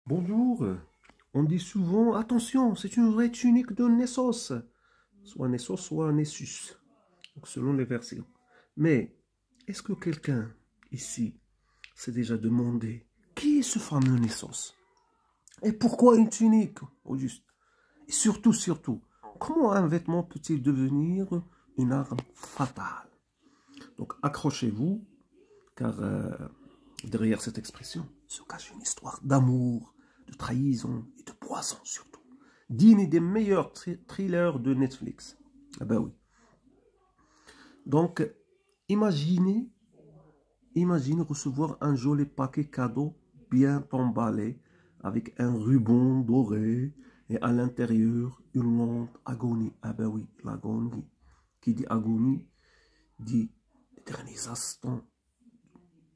Bonjour, on dit souvent, attention, c'est une vraie tunique de Nessos, soit Nessos, soit Nessus, donc selon les versions. Mais est-ce que quelqu'un ici s'est déjà demandé qui est ce fameux Nessos? Et pourquoi une tunique, au juste? Et surtout, comment un vêtement peut-il devenir une arme fatale? Donc accrochez-vous, car derrière cette expression se cache une histoire d'amour, de trahison et de poison surtout. Digne des meilleurs thrillers de Netflix. Ah ben oui. Donc, imaginez, imaginez recevoir un joli paquet cadeau bien emballé avec un ruban doré et à l'intérieur une lente agonie. Ah ben oui, l'agonie. Qui dit agonie dit les derniers instants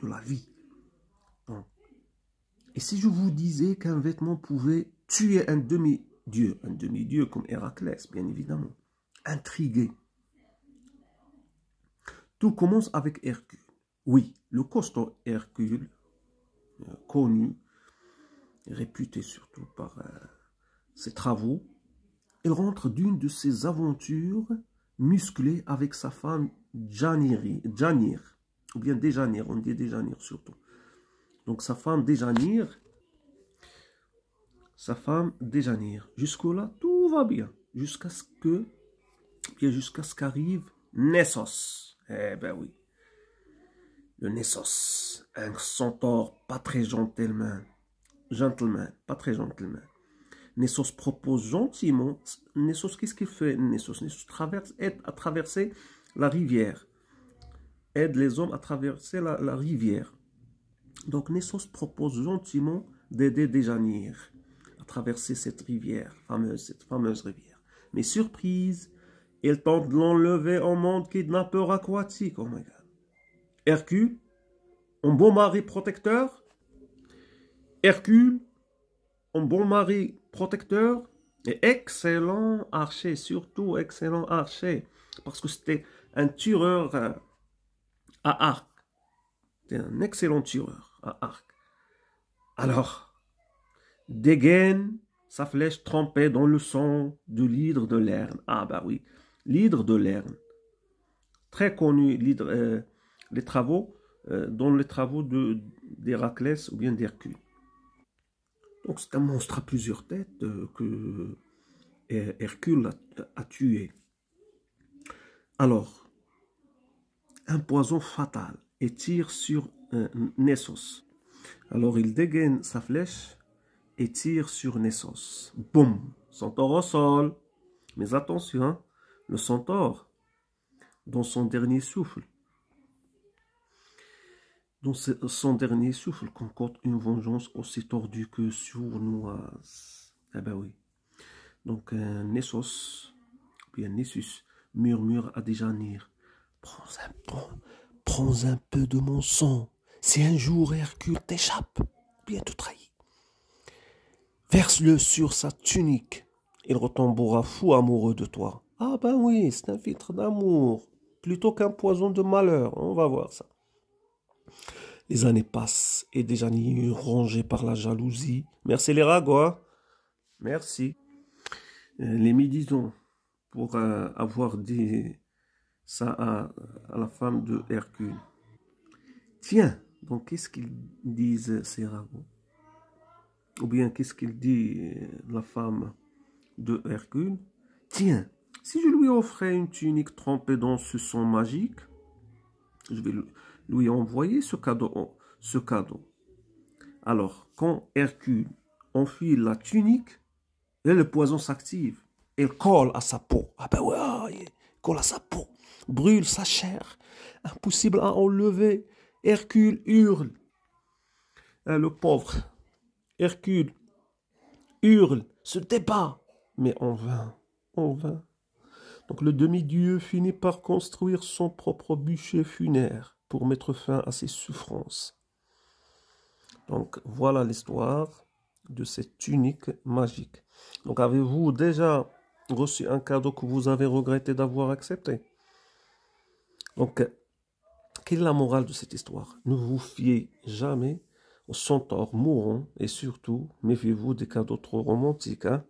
de la vie. Donc, et si je vous disais qu'un vêtement pouvait tuer un demi-dieu comme Héraclès, bien évidemment, intrigué. Tout commence avec Hercule. Oui, le costaud Hercule, connu, réputé surtout par ses travaux, il rentre d'une de ses aventures musclées avec sa femme Djanir, ou bien Déjanire, on dit Déjanire surtout. Donc sa femme Déjanire, jusque-là, tout va bien. Jusqu'à ce qu'arrive Nessos. Eh ben oui. Le Nessos. Un centaure pas très gentleman. Pas très gentleman. Nessos propose gentiment. Nessos, qu'est-ce qu'il fait? Nessos aide à traverser la rivière. Aide les hommes à traverser la rivière. Donc Nessos propose gentiment d'aider Déjanire à traverser cette fameuse rivière. Mais surprise, il tente de l'enlever en mode kidnappeur aquatique. Oh my god. Hercule, un bon mari protecteur. Hercule, un bon mari protecteur. Et excellent archer, surtout excellent archer. Parce que c'était un tireur à arc. C'était un excellent tireur à arc. Alors, dégaine sa flèche trempée dans le sang de l'hydre de Lerne. Ah bah oui, l'hydre de Lerne. Très connu, dans les travaux d'Héraclès ou bien d'Hercule. Donc c'est un monstre à plusieurs têtes que Hercule a tué. Alors, un poison fatal et tire sur Nessos. Alors il dégaine sa flèche et tire sur Nessos. Boum! Centaure au sol. Mais attention, hein, le centaure, dans son dernier souffle, concorde une vengeance aussi tordue que sournoise. Ah ben oui. Donc Nessos, bien Nessus, murmure à Déjanire. Prends un peu de mon sang. Si un jour Hercule t'échappe, bien te trahit. Verse-le sur sa tunique. Il retombera fou amoureux de toi. Ah ben oui, c'est un filtre d'amour. Plutôt qu'un poison de malheur. On va voir ça. Les années passent et déjà rongé par la jalousie. Merci les ragots. Merci. Les médisons pour avoir dit ça à la femme de Hercule. Tiens, donc qu'est-ce qu'ils disent ces ragots? Ou bien qu'est-ce qu'il dit la femme de Hercule? Tiens, si je lui offrais une tunique trempée dans ce sang magique, je vais lui envoyer ce cadeau. Alors, quand Hercule enfile la tunique, et le poison s'active. Il colle à sa peau. Ah ben ouais, il colle à sa peau. Brûle sa chair. Impossible à enlever. Hercule hurle. Le pauvre Hercule hurle, se débat. Mais en vain, en vain. Donc le demi-dieu finit par construire son propre bûcher funéraire pour mettre fin à ses souffrances. Donc voilà l'histoire de cette tunique magique. Donc avez-vous déjà reçu un cadeau que vous avez regretté d'avoir accepté? Donc quelle est la morale de cette histoire? Ne vous fiez jamais aux centaures mourants et surtout, méfiez-vous des cadeaux trop romantiques. Hein.